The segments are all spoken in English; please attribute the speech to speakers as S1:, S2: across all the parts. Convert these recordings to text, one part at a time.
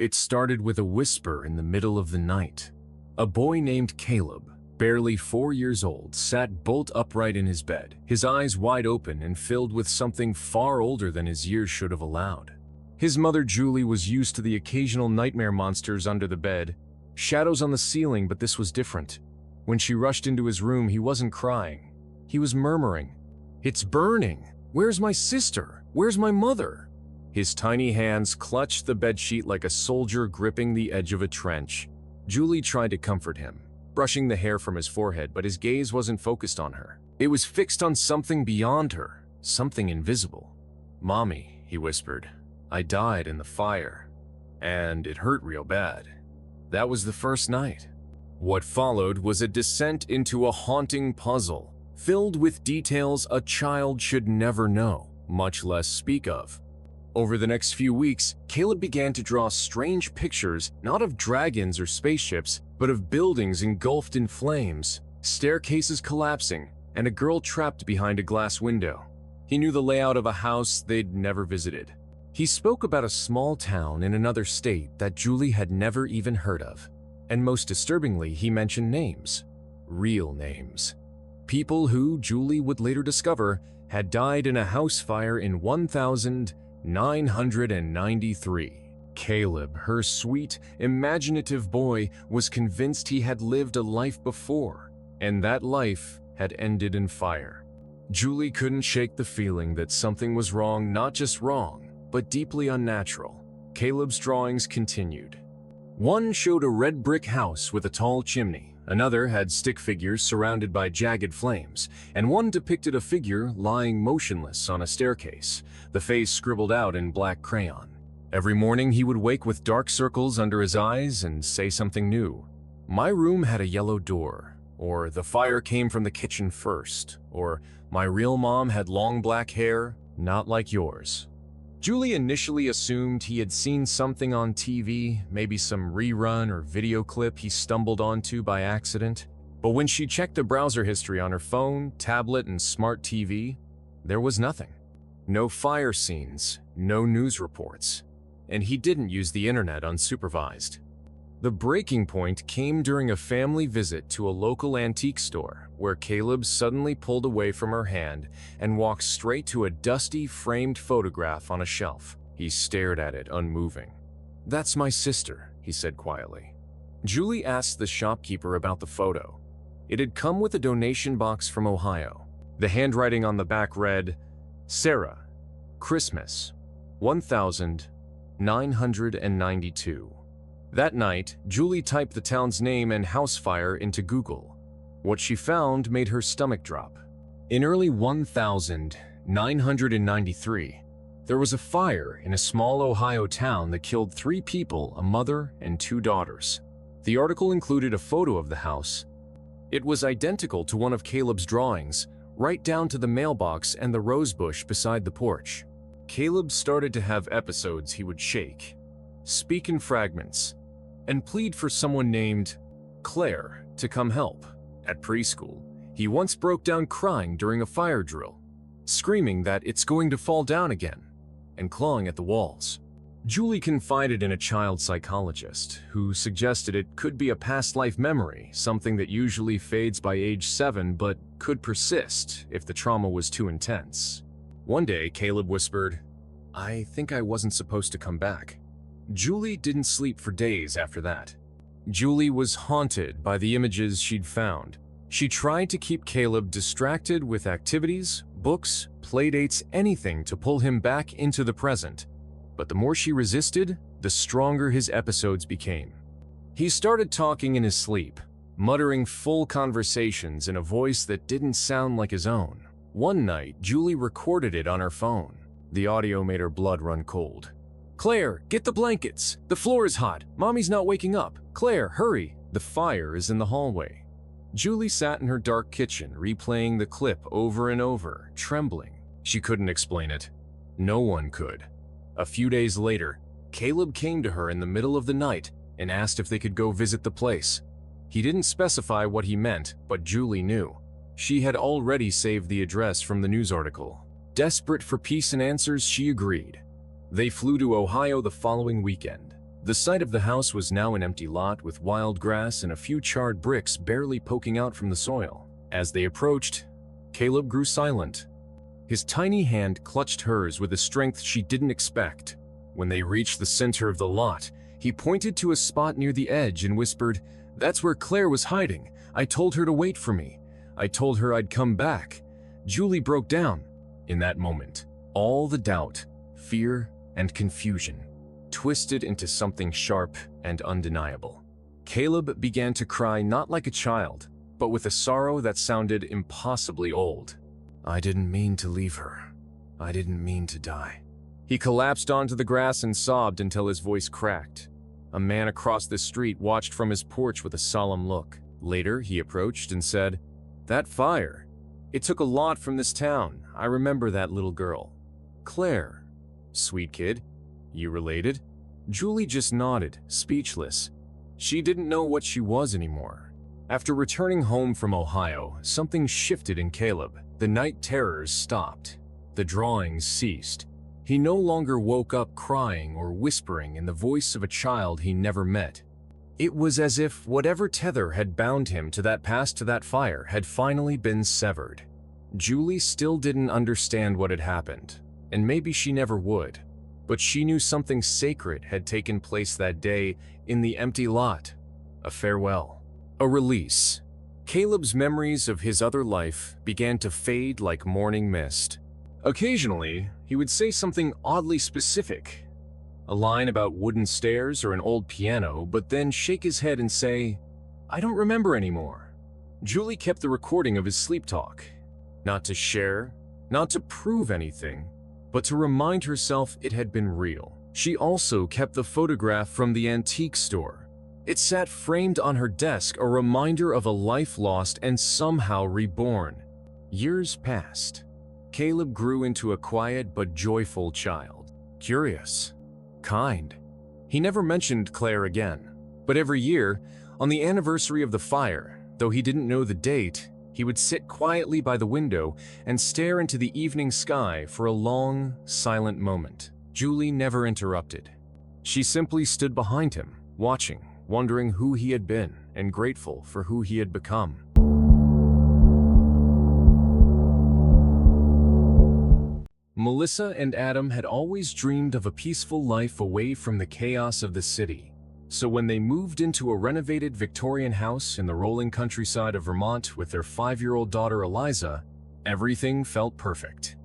S1: It started with a whisper in the middle of the night. A boy named Caleb, barely 4 years old, sat bolt upright in his bed, his eyes wide open and filled with something far older than his years should have allowed. His mother Julie was used to the occasional nightmare monsters under the bed, shadows on the ceiling, but this was different. When she rushed into his room, he wasn't crying. He was murmuring, "It's burning! Where's my sister? Where's my mother?" His tiny hands clutched the bedsheet like a soldier gripping the edge of a trench. Julie tried to comfort him, brushing the hair from his forehead, but his gaze wasn't focused on her. It was fixed on something beyond her, something invisible. "Mommy," he whispered, "I died in the fire, and it hurt real bad." That was the first night. What followed was a descent into a haunting puzzle, filled with details a child should never know, much less speak of. Over the next few weeks, Caleb began to draw strange pictures, not of dragons or spaceships, but of buildings engulfed in flames, staircases collapsing, and a girl trapped behind a glass window. He knew the layout of a house they'd never visited. He spoke about a small town in another state that Julie had never even heard of. And most disturbingly, he mentioned names. Real names. People who, Julie would later discover, had died in a house fire in 1993. Caleb, her sweet, imaginative boy, was convinced he had lived a life before, and that life had ended in fire. Julie couldn't shake the feeling that something was wrong, not just wrong, but deeply unnatural. Caleb's drawings continued. One showed a red brick house with a tall chimney, another had stick figures surrounded by jagged flames, and one depicted a figure lying motionless on a staircase, the face scribbled out in black crayon. Every morning he would wake with dark circles under his eyes and say something new. "My room had a yellow door," or "The fire came from the kitchen first," or "My real mom had long black hair, not like yours." Julie initially assumed he had seen something on TV, maybe some rerun or video clip he stumbled onto by accident. But when she checked the browser history on her phone, tablet, and smart TV, there was nothing. No fire scenes, no news reports. And he didn't use the internet unsupervised. The breaking point came during a family visit to a local antique store, where Caleb suddenly pulled away from her hand and walked straight to a dusty, framed photograph on a shelf. He stared at it, unmoving. "That's my sister," he said quietly. Julie asked the shopkeeper about the photo. It had come with a donation box from Ohio. The handwriting on the back read, "Sarah, Christmas, 1992. That night, Julie typed the town's name and house fire into Google. What she found made her stomach drop. In early 1993, there was a fire in a small Ohio town that killed 3 people, a mother and 2 daughters. The article included a photo of the house. It was identical to one of Caleb's drawings, right down to the mailbox and the rose bush beside the porch. Caleb started to have episodes he would shake, speak in fragments, and plead for someone named Claire to come help. At preschool, he once broke down crying during a fire drill, screaming that it's going to fall down again, and clawing at the walls. Julie confided in a child psychologist, who suggested it could be a past life memory, something that usually fades by age 7 but could persist if the trauma was too intense. One day, Caleb whispered, "I think I wasn't supposed to come back." Julie didn't sleep for days after that. Julie was haunted by the images she'd found. She tried to keep Caleb distracted with activities, books, playdates, anything to pull him back into the present. But the more she resisted, the stronger his episodes became. He started talking in his sleep, muttering full conversations in a voice that didn't sound like his own. One night, Julie recorded it on her phone. The audio made her blood run cold. "Claire, get the blankets! The floor is hot! Mommy's not waking up! Claire, hurry! The fire is in the hallway." Julie sat in her dark kitchen, replaying the clip over and over, trembling. She couldn't explain it. No one could. A few days later, Caleb came to her in the middle of the night and asked if they could go visit the place. He didn't specify what he meant, but Julie knew. She had already saved the address from the news article. Desperate for peace and answers, she agreed. They flew to Ohio the following weekend. The site of the house was now an empty lot with wild grass and a few charred bricks barely poking out from the soil. As they approached, Caleb grew silent. His tiny hand clutched hers with a strength she didn't expect. When they reached the center of the lot, he pointed to a spot near the edge and whispered, "That's where Claire was hiding. I told her to wait for me. I told her I'd come back." Julie broke down. In that moment, all the doubt, fear, and confusion twisted into something sharp and undeniable. Caleb began to cry not like a child, but with a sorrow that sounded impossibly old. "I didn't mean to leave her. I didn't mean to die." He collapsed onto the grass and sobbed until his voice cracked. A man across the street watched from his porch with a solemn look. Later, he approached and said, "That fire. It took a lot from this town. I remember that little girl. Claire. Sweet kid. You related?" Julie just nodded, speechless. She didn't know what she was anymore. After returning home from Ohio, something shifted in Caleb. The night terrors stopped. The drawings ceased. He no longer woke up crying or whispering in the voice of a child he never met. It was as if whatever tether had bound him to that past, to that fire, had finally been severed. Julie still didn't understand what had happened, and maybe she never would. But she knew something sacred had taken place that day in the empty lot. A farewell. A release. Caleb's memories of his other life began to fade like morning mist. Occasionally, he would say something oddly specific, a line about wooden stairs or an old piano, but then shake his head and say, "I don't remember anymore." Julie kept the recording of his sleep talk, not to share, not to prove anything, but to remind herself it had been real. She also kept the photograph from the antique store. It sat framed on her desk, a reminder of a life lost and somehow reborn. Years passed. Caleb grew into a quiet but joyful child. Curious. Kind. He never mentioned Claire again. But every year, on the anniversary of the fire, though he didn't know the date, he would sit quietly by the window and stare into the evening sky for a long, silent moment. Julie never interrupted. She simply stood behind him, watching, wondering who he had been, and grateful for who he had become. Melissa and Adam had always dreamed of a peaceful life away from the chaos of the city. So when they moved into a renovated Victorian house in the rolling countryside of Vermont with their 5-year-old daughter Eliza, everything felt perfect.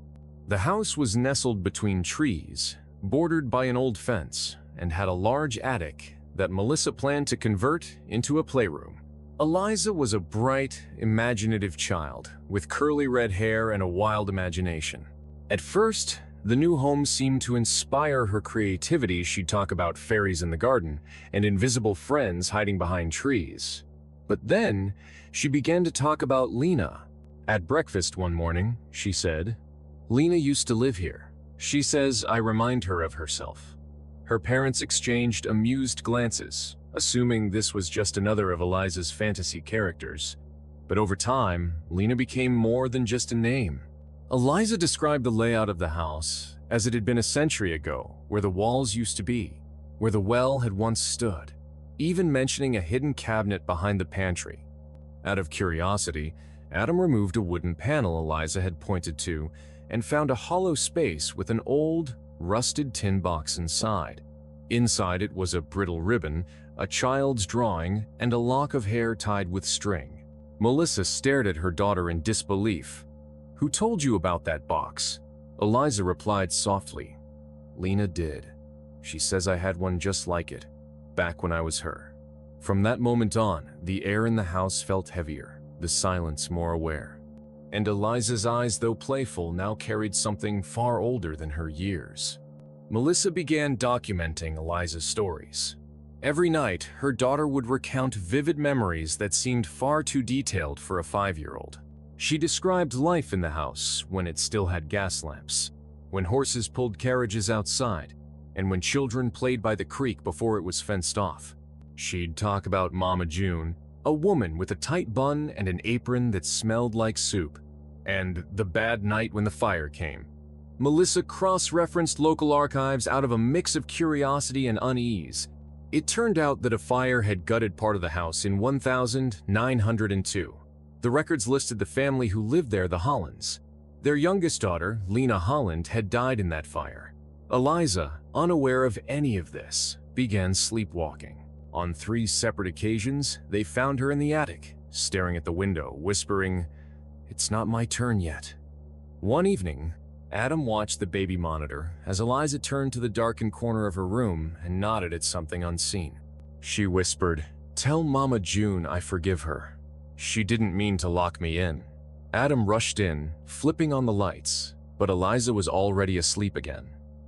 S1: The house was nestled between trees, bordered by an old fence, and had a large attic that Melissa planned to convert into a playroom. Eliza was a bright, imaginative child with curly red hair and a wild imagination. At first, the new home seemed to inspire her creativity. She'd talk about fairies in the garden and invisible friends hiding behind trees. But then, she began to talk about Lena. At breakfast one morning, she said, "Lena used to live here. She says I remind her of herself." Her parents exchanged amused glances, assuming this was just another of Eliza's fantasy characters. But over time, Lena became more than just a name. Eliza described the layout of the house as it had been a century ago, where the walls used to be, where the well had once stood, even mentioning a hidden cabinet behind the pantry. Out of curiosity, Adam removed a wooden panel Eliza had pointed to and found a hollow space with an old, rusted tin box inside. Inside it was a brittle ribbon, a child's drawing, and a lock of hair tied with string. Melissa stared at her daughter in disbelief. "Who told you about that box?" Eliza replied softly. "Lena did. She says I had one just like it, back when I was her." From that moment on, the air in the house felt heavier, the silence more aware. And Eliza's eyes, though playful, now carried something far older than her years. Melissa began documenting Eliza's stories. Every night, her daughter would recount vivid memories that seemed far too detailed for a 5-year-old. She described life in the house when it still had gas lamps, when horses pulled carriages outside, and when children played by the creek before it was fenced off. She'd talk about Mama June, a woman with a tight bun and an apron that smelled like soup, and the bad night when the fire came. Melissa cross-referenced local archives out of a mix of curiosity and unease, It turned out that a fire had gutted part of the house in 1902. The records listed the family who lived there the Hollands. Their youngest daughter, Lena Holland, had died in that fire. Eliza, unaware of any of this, began sleepwalking. On 3 separate occasions, they found her in the attic, staring at the window, whispering, "It's not my turn yet." One evening, Adam watched the baby monitor as Eliza turned to the darkened corner of her room and nodded at something unseen. She whispered, "Tell Mama June I forgive her. She didn't mean to lock me in." Adam rushed in, flipping on the lights, but Eliza was already asleep again.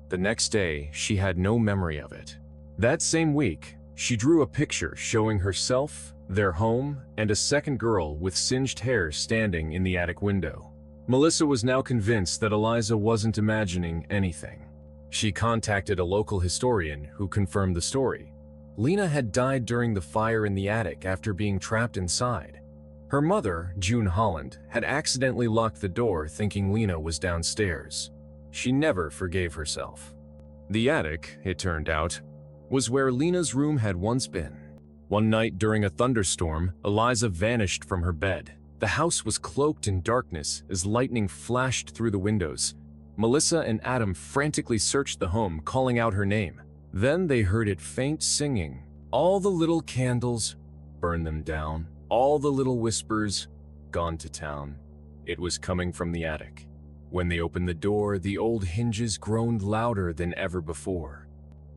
S1: The next day, she had no memory of it. That same week, she drew a picture showing herself, their home, and a second girl with singed hair standing in the attic window. Melissa was now convinced that Eliza wasn't imagining anything. She contacted a local historian who confirmed the story. Lena had died during the fire in the attic after being trapped inside. Her mother, June Holland, had accidentally locked the door thinking Lena was downstairs. She never forgave herself. The attic, it turned out, was where Lena's room had once been. One night during a thunderstorm, Eliza vanished from her bed. The house was cloaked in darkness as lightning flashed through the windows. Melissa and Adam frantically searched the home, calling out her name. Then they heard it faint singing, "All the little candles, burn them down. All the little whispers, gone to town." It was coming from the attic. When they opened the door, the old hinges groaned louder than ever before.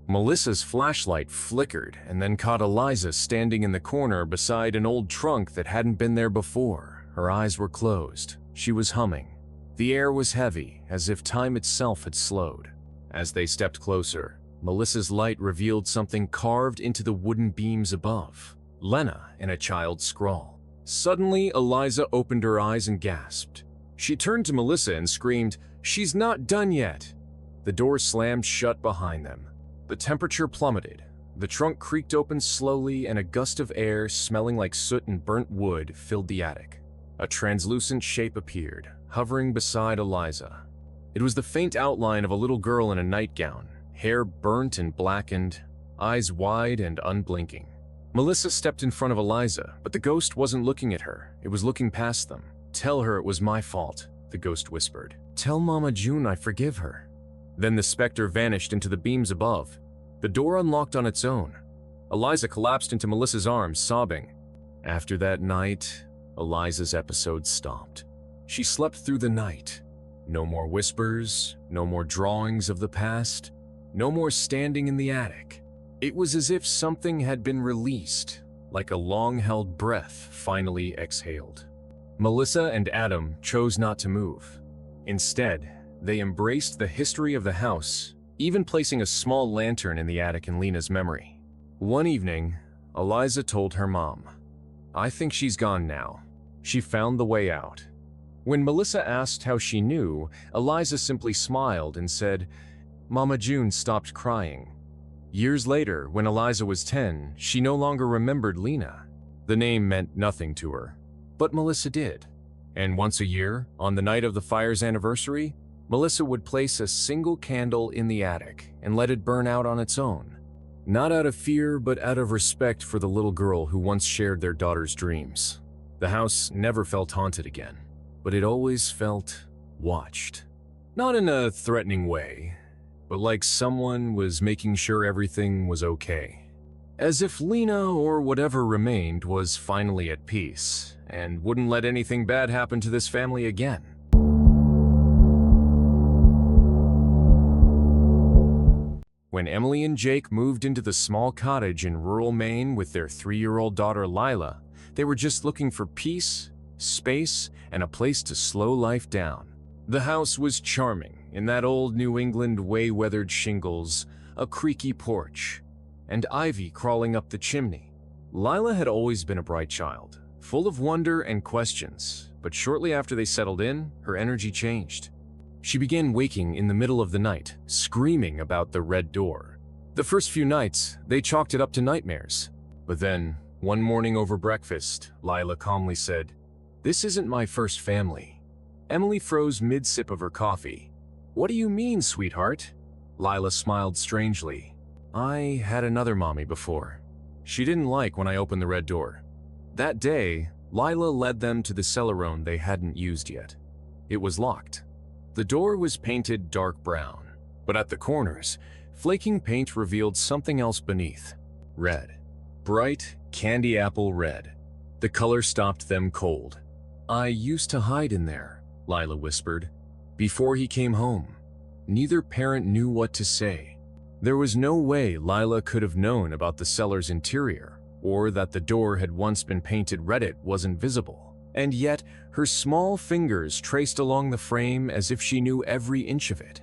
S1: Melissa's flashlight flickered and then caught Eliza standing in the corner beside an old trunk that hadn't been there before. Her eyes were closed. She was humming. The air was heavy, as if time itself had slowed. As they stepped closer, Melissa's light revealed something carved into the wooden beams above. Lena in a child's scrawl. Suddenly, Eliza opened her eyes and gasped. She turned to Melissa and screamed, "She's not done yet!" The door slammed shut behind them. The temperature plummeted. The trunk creaked open slowly and a gust of air smelling like soot and burnt wood filled the attic. A translucent shape appeared, hovering beside Eliza. It was the faint outline of a little girl in a nightgown, hair burnt and blackened, eyes wide and unblinking. Melissa stepped in front of Eliza, but the ghost wasn't looking at her. It was looking past them. "Tell her it was my fault," the ghost whispered. "Tell Mama June I forgive her." Then the specter vanished into the beams above. The door unlocked on its own. Eliza collapsed into Melissa's arms, sobbing. After that night, Eliza's episode stopped. She slept through the night. No more whispers, no more drawings of the past, no more standing in the attic. It was as if something had been released, like a long-held breath finally exhaled. Melissa and Adam chose not to move. Instead, they embraced the history of the house, even placing a small lantern in the attic in Lena's memory. One evening, Eliza told her mom, "I think she's gone now. She found the way out." When Melissa asked how she knew, Eliza simply smiled and said, "Mama June stopped crying." Years later, when Eliza was 10, she no longer remembered Lena. The name meant nothing to her, but Melissa did. And once a year, on the night of the fire's anniversary, Melissa would place a single candle in the attic and let it burn out on its own. Not out of fear, but out of respect for the little girl who once shared their daughter's dreams. The house never felt haunted again, but it always felt watched. Not in a threatening way, but like someone was making sure everything was okay. As if Lena, or whatever remained, was finally at peace and wouldn't let anything bad happen to this family again. When Emily and Jake moved into the small cottage in rural Maine with their 3-year-old daughter Lila, they were just looking for peace, space, and a place to slow life down. The house was charming, in that old New England way-weathered shingles, a creaky porch, and ivy crawling up the chimney. Lila had always been a bright child, full of wonder and questions, but shortly after they settled in, her energy changed. She began waking in the middle of the night, screaming about the red door. The first few nights, they chalked it up to nightmares. But then, one morning over breakfast, Lila calmly said, "This isn't my first family." Emily froze mid-sip of her coffee. "What do you mean, sweetheart?" Lila smiled strangely. I had another mommy before. She didn't like when I opened the red door. That day, Lila led them to the cellar room they hadn't used yet. It was locked. The door was painted dark brown, but at the corners, flaking paint revealed something else beneath. Red. Bright candy apple red. The color stopped them cold. I used to hide in there, Lila whispered, before he came home. Neither parent knew what to say. There was no way Lila could have known about the cellar's interior, or that the door had once been painted red. It wasn't visible. And yet, her small fingers traced along the frame as if she knew every inch of it.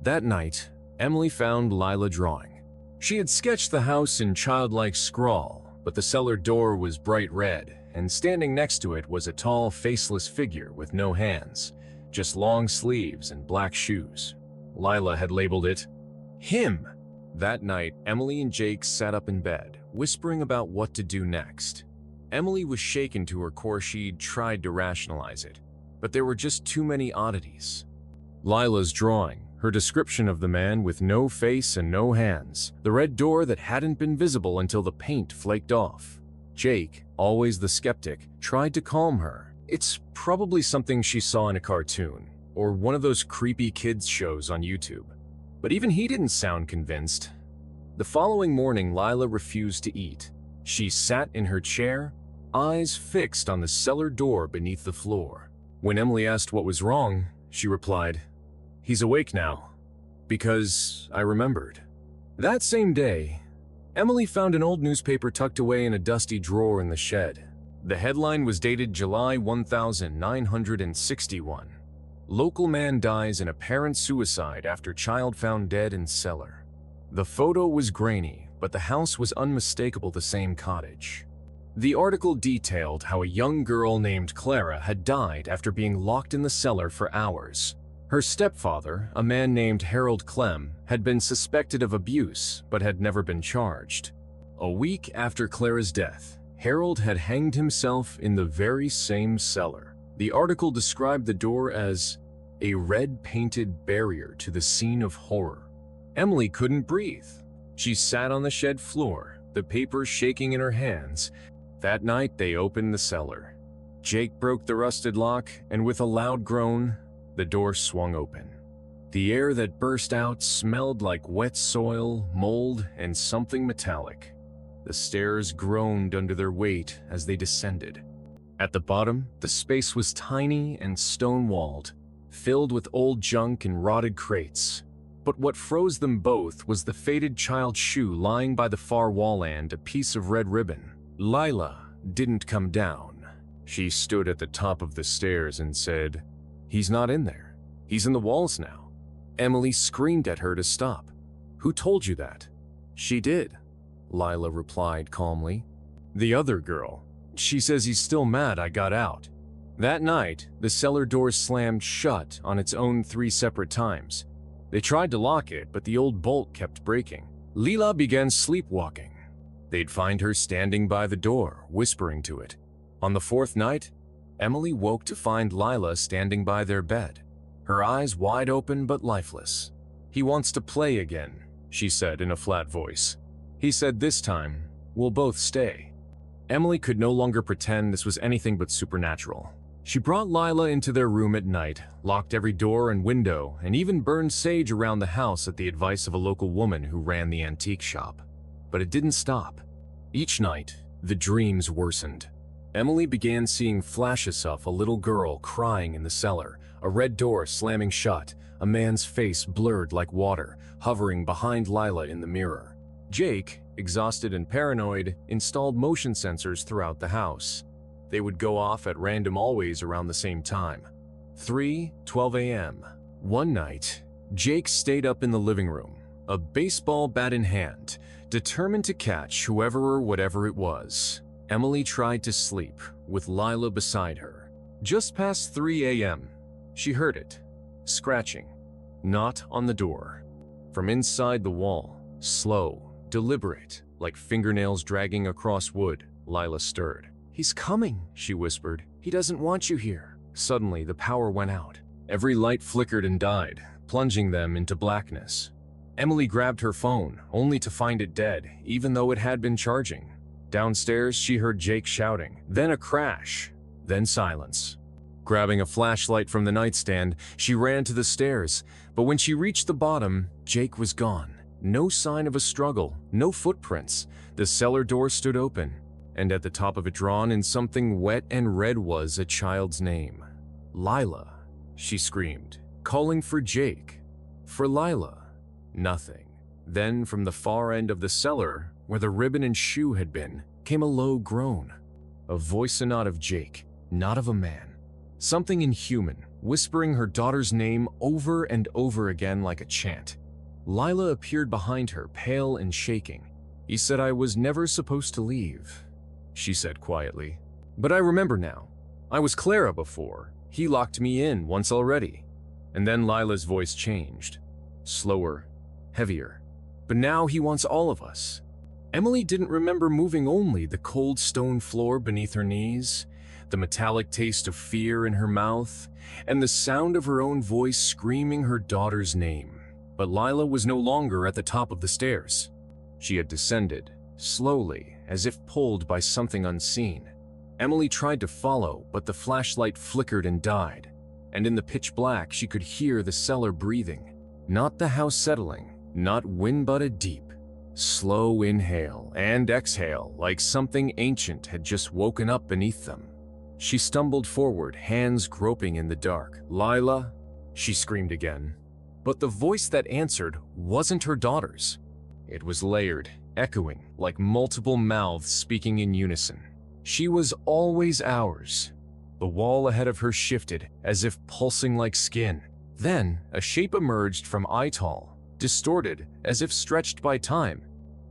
S1: That night, Emily found Lila drawing. She had sketched the house in childlike scrawl, but the cellar door was bright red, and standing next to it was a tall, faceless figure with no hands, just long sleeves and black shoes. Lila had labeled it, "Him." That night, Emily and Jake sat up in bed, whispering about what to do next. Emily was shaken to her core. She'd tried to rationalize it, but there were just too many oddities. Lila's drawing, her description of the man with no face and no hands, the red door that hadn't been visible until the paint flaked off. Jake, always the skeptic, tried to calm her. It's probably something she saw in a cartoon, or one of those creepy kids shows on YouTube. But even he didn't sound convinced. The following morning, Lila refused to eat. She sat in her chair, eyes fixed on the cellar door beneath the floor. When Emily asked what was wrong, she replied, "He's awake now, because I remembered." That same day, Emily found an old newspaper tucked away in a dusty drawer in the shed. The headline was dated July 1961. Local man dies in apparent suicide after child found dead in cellar. The photo was grainy, but the house was unmistakable, the same cottage. The article detailed how a young girl named Clara had died after being locked in the cellar for hours. Her stepfather, a man named Harold Clem, had been suspected of abuse but had never been charged. A week after Clara's death, Harold had hanged himself in the very same cellar. The article described the door as a red-painted barrier to the scene of horror. Emily couldn't breathe. She sat on the shed floor, the paper shaking in her hands. That night, they opened the cellar. Jake broke the rusted lock, and with a loud groan, the door swung open. The air that burst out smelled like wet soil, mold, and something metallic. The stairs groaned under their weight as they descended. At the bottom, the space was tiny and stone-walled, filled with old junk and rotted crates. But what froze them both was the faded child's shoe lying by the far wall and a piece of red ribbon. Lila didn't come down. She stood at the top of the stairs and said, "He's not in there. He's in the walls now." Emily screamed at her to stop. "Who told you that?" "She did," Lila replied calmly. "The other girl. She says he's still mad I got out." That night, the cellar door slammed shut on its own 3 separate times. They tried to lock it, but the old bolt kept breaking. Lila began sleepwalking. They'd find her standing by the door, whispering to it. On the 4th night, Emily woke to find Lila standing by their bed, her eyes wide open but lifeless. "He wants to play again," she said in a flat voice. "He said this time, we'll both stay." Emily could no longer pretend this was anything but supernatural. She brought Lila into their room at night, locked every door and window, and even burned sage around the house at the advice of a local woman who ran the antique shop. But it didn't stop. Each night, the dreams worsened. Emily began seeing flashes of a little girl crying in the cellar, a red door slamming shut, a man's face blurred like water, hovering behind Lila in the mirror. Jake, exhausted and paranoid, installed motion sensors throughout the house. They would go off at random always around the same time. 3:12 a.m. One night, Jake stayed up in the living room, a baseball bat in hand, determined to catch whoever or whatever it was. Emily tried to sleep, with Lila beside her. Just past 3 a.m., she heard it, scratching, not on the door. From inside the wall, slow, deliberate, like fingernails dragging across wood, Lila stirred. "He's coming," she whispered. "He doesn't want you here." Suddenly, the power went out. Every light flickered and died, plunging them into blackness. Emily grabbed her phone, only to find it dead, even though it had been charging. Downstairs, she heard Jake shouting, then a crash, then silence. Grabbing a flashlight from the nightstand, she ran to the stairs, but when she reached the bottom, Jake was gone. No sign of a struggle, no footprints. The cellar door stood open, and at the top of it, drawn in something wet and red, was a child's name. Lila, she screamed, calling for Jake. For Lila. Nothing. Then, from the far end of the cellar, where the ribbon and shoe had been, came a low groan. A voice, not of Jake, not of a man. Something inhuman, whispering her daughter's name over and over again like a chant. Lila appeared behind her, pale and shaking. "He said I was never supposed to leave," she said quietly. "But I remember now. I was Clara before. He locked me in once already." And then Lila's voice changed. Slower, heavier. "But now he wants all of us." Emily didn't remember moving, only the cold stone floor beneath her knees, the metallic taste of fear in her mouth, and the sound of her own voice screaming her daughter's name. But Lila was no longer at the top of the stairs. She had descended, slowly, as if pulled by something unseen. Emily tried to follow, but the flashlight flickered and died, and in the pitch black she could hear the cellar breathing. Not the house settling, not wind, but a deep, slow inhale and exhale, like something ancient had just woken up beneath them. She stumbled forward, hands groping in the dark. "Lila," she screamed again. But the voice that answered wasn't her daughter's. It was layered, echoing, like multiple mouths speaking in unison. She was always ours. The wall ahead of her shifted, as if pulsing like skin. Then, a shape emerged from Ital, distorted, as if stretched by time.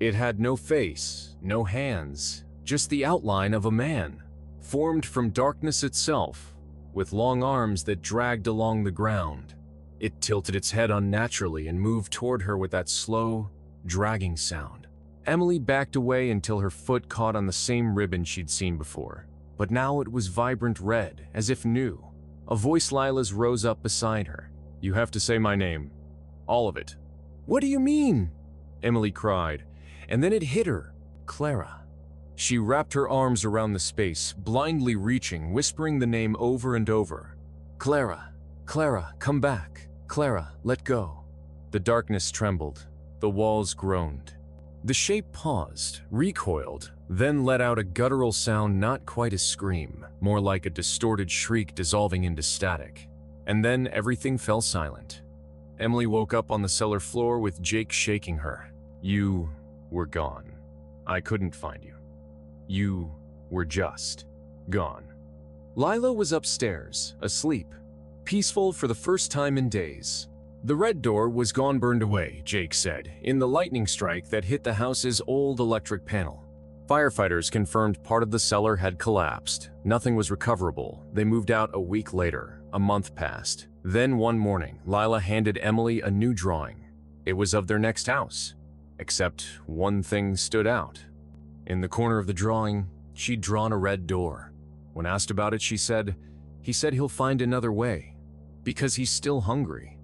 S1: It had no face, no hands, just the outline of a man, formed from darkness itself, with long arms that dragged along the ground. It tilted its head unnaturally and moved toward her with that slow, dragging sound. Emily backed away until her foot caught on the same ribbon she'd seen before, but now it was vibrant red, as if new. A voice Lila's rose up beside her. "You have to say my name. All of it." "What do you mean?" Emily cried, and then it hit her. Clara. She wrapped her arms around the space, blindly reaching, whispering the name over and over. "Clara, Clara, come back. Clara, let go." The darkness trembled. The walls groaned. The shape paused, recoiled, then let out a guttural sound, not quite a scream, more like a distorted shriek dissolving into static. And then everything fell silent. Emily woke up on the cellar floor with Jake shaking her. "You were gone. I couldn't find you. You were just gone." Lila was upstairs, asleep, peaceful for the first time in days. The red door was gone, burned away, Jake said, in the lightning strike that hit the house's old electric panel. Firefighters confirmed part of the cellar had collapsed. Nothing was recoverable. They moved out a week later. A month passed. Then one morning, Lila handed Emily a new drawing. It was of their next house. Except one thing stood out. In the corner of the drawing, she'd drawn a red door. When asked about it, she said, "He said he'll find another way, because he's still hungry."